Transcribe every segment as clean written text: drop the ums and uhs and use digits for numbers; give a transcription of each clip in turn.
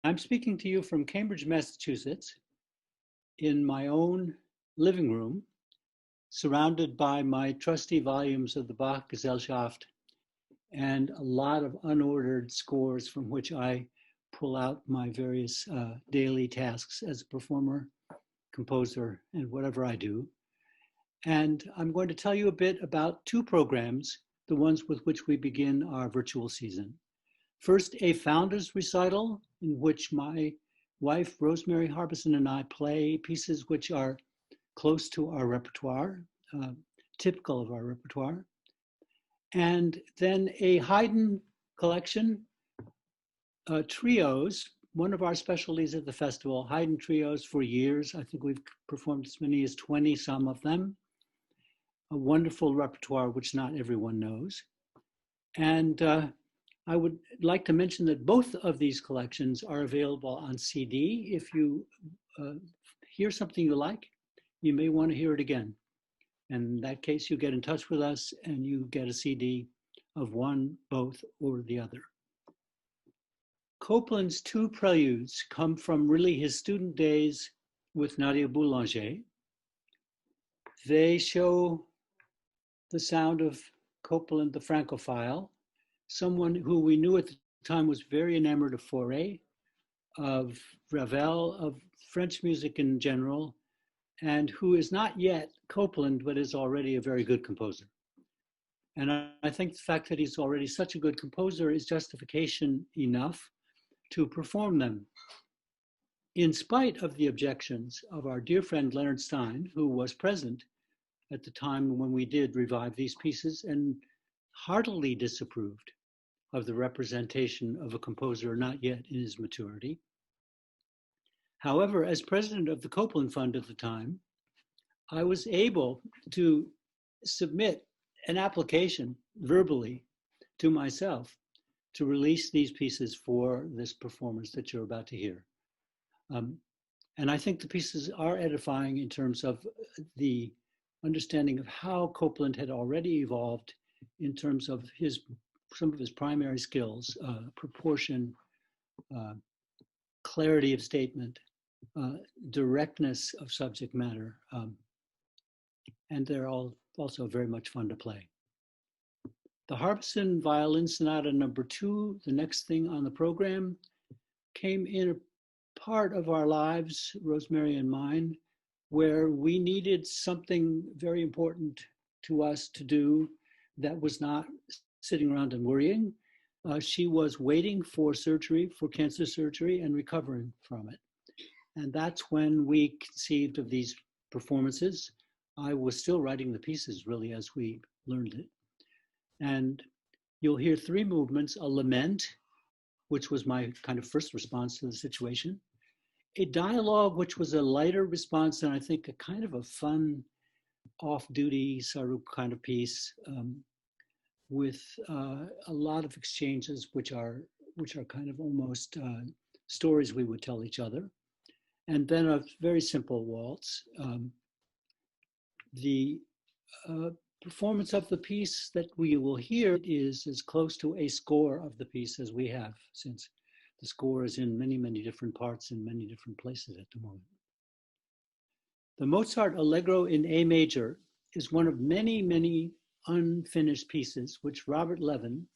I'm speaking to you from Cambridge, Massachusetts, in my own living room, surrounded by my trusty volumes of the Bach Gesellschaft and a lot of unordered scores from which I pull out my various daily tasks as a performer, composer, and whatever I do. And I'm going to tell you a bit about two programs, the ones with which we begin our virtual season. First, a founders recital in which my wife, Rosemary Harbison, and I play pieces which are close to our repertoire, typical of our repertoire. And then a Haydn collection, trios, one of our specialties at the festival, Haydn trios for years. I think we've performed as many as 20, some of them. A wonderful repertoire which not everyone knows. And I would like to mention that both of these collections are available on CD. If you hear something you like, you may want to hear it again. And in that case, you get in touch with us and you get a CD of one, both, or the other. Copland's two preludes come from really his student days with Nadia Boulanger. They show the sound of Copland the Francophile, someone who we knew at the time was very enamored of Fauré, of Ravel, of French music in general, and who is not yet Copland, but is already a very good composer. And I think the fact that he's already such a good composer is justification enough to perform them, in spite of the objections of our dear friend Leonard Stein, who was present at the time when we did revive these pieces and heartily disapproved of the representation of a composer not yet in his maturity. However, as president of the Copland Fund at the time, I was able to submit an application verbally to myself to release these pieces for this performance that you're about to hear. And I think the pieces are edifying in terms of the understanding of how Copland had already evolved in terms of some of his primary skills, proportion, clarity of statement, directness of subject matter, and they're all also very much fun to play. The Harbison Violin Sonata number 2, the next thing on the program, came in a part of our lives, Rosemary and mine, where we needed something very important to us to do that was not sitting around and worrying. She was waiting for surgery, for cancer surgery, and recovering from it. And that's when we conceived of these performances. I was still writing the pieces really as we learned it. And you'll hear three movements: a lament, which was my kind of first response to the situation, a dialogue, which was a lighter response, and I think a kind of a fun, off-duty sort of kind of piece, with a lot of exchanges, which are kind of almost stories we would tell each other, and then a very simple waltz. The performance of the piece that we will hear is as close to a score of the piece as we have, since the score is in many, many different parts in many different places at the moment. The Mozart Allegro in A major is one of many, many unfinished pieces which Robert Levin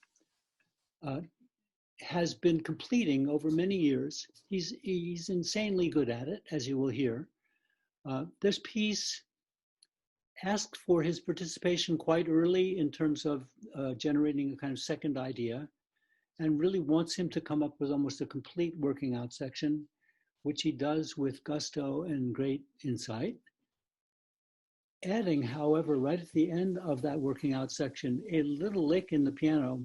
has been completing over many years. He's insanely good at it, as you will hear. This piece asked for his participation quite early in terms of generating a kind of second idea, and really wants him to come up with almost a complete working out section, which he does with gusto and great insight. Adding, however, right at the end of that working out section, a little lick in the piano.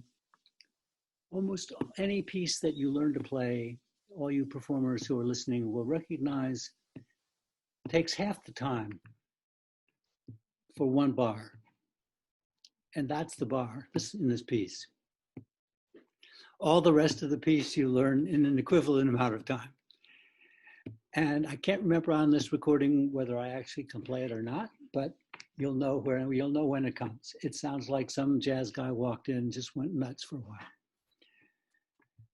Almost any piece that you learn to play, all you performers who are listening will recognize, takes half the time for one bar. And that's the bar in this piece. All the rest of the piece you learn in an equivalent amount of time. And I can't remember on this recording whether I actually can play it or not, but you'll know when it comes. It sounds like some jazz guy walked in and just went nuts for a while.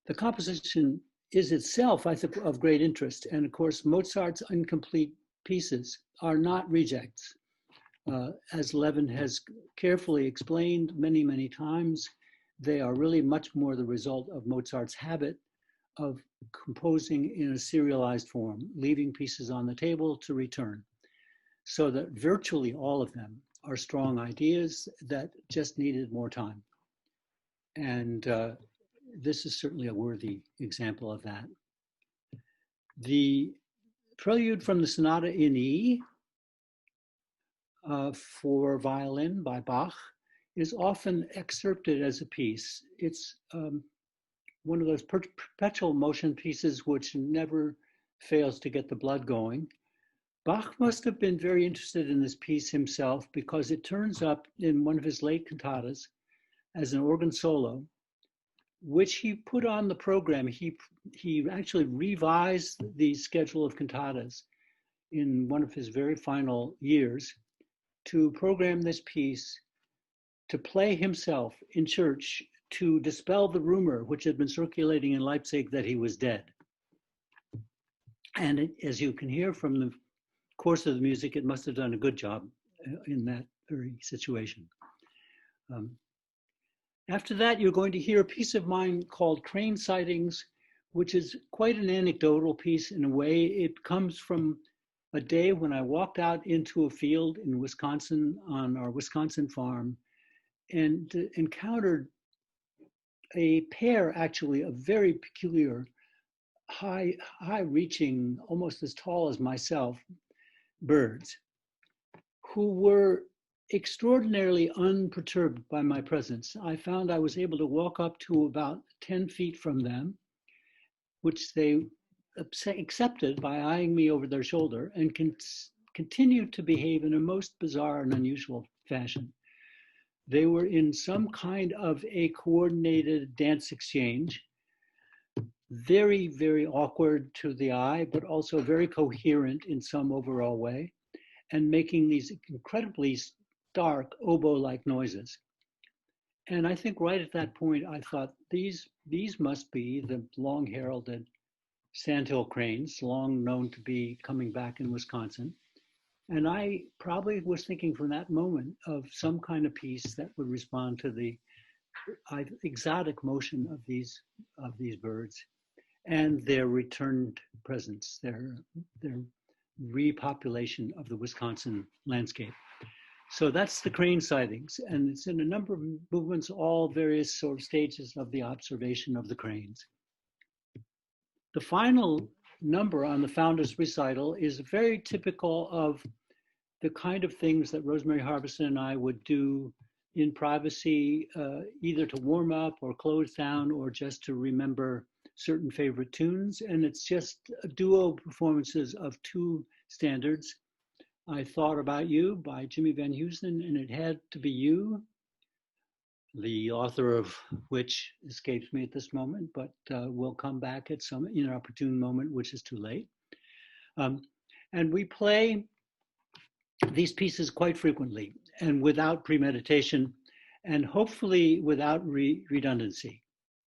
The composition is itself, I think, of great interest. And of course, Mozart's incomplete pieces are not rejects. As Levin has carefully explained many, many times, they are really much more the result of Mozart's habit of composing in a serialized form, leaving pieces on the table to return. So that virtually all of them are strong ideas that just needed more time. And this is certainly a worthy example of that. The prelude from the Sonata in E for violin by Bach is often excerpted as a piece. It's one of those perpetual motion pieces which never fails to get the blood going. Bach must have been very interested in this piece himself because it turns up in one of his late cantatas as an organ solo, which he put on the program. He actually revised the schedule of cantatas in one of his very final years to program this piece to play himself in church to dispel the rumor which had been circulating in Leipzig that he was dead. And as you can hear from the course of the music, it must have done a good job in that very situation. After that, you're going to hear a piece of mine called Crane Sightings, which is quite an anecdotal piece in a way. It comes from a day when I walked out into a field in Wisconsin on our Wisconsin farm and encountered a pair, actually, of very peculiar, high-reaching, almost as tall as myself, birds, who were extraordinarily unperturbed by my presence. I found I was able to walk up to about 10 feet from them, which they accepted by eyeing me over their shoulder, and continued to behave in a most bizarre and unusual fashion. They were in some kind of a coordinated dance exchange, very, very awkward to the eye, but also very coherent in some overall way, and making these incredibly stark oboe-like noises. And I think right at that point, I thought, these must be the long-heralded sandhill cranes, long known to be coming back in Wisconsin. And I probably was thinking from that moment of some kind of piece that would respond to the exotic motion of these birds and their returned presence, their repopulation of the Wisconsin landscape. So that's the crane sightings, and it's in a number of movements, all various sort of stages of the observation of the cranes. The final number on the Founders Recital is very typical of the kind of things that Rosemary Harbison and I would do in privacy, either to warm up or close down or just to remember certain favorite tunes. And it's just duo performances of two standards. I Thought About You by Jimmy Van Heusen, and It Had to Be You, the author of which escapes me at this moment, but will come back at some inopportune moment, which is too late. And we play these pieces quite frequently and without premeditation, and hopefully without redundancy.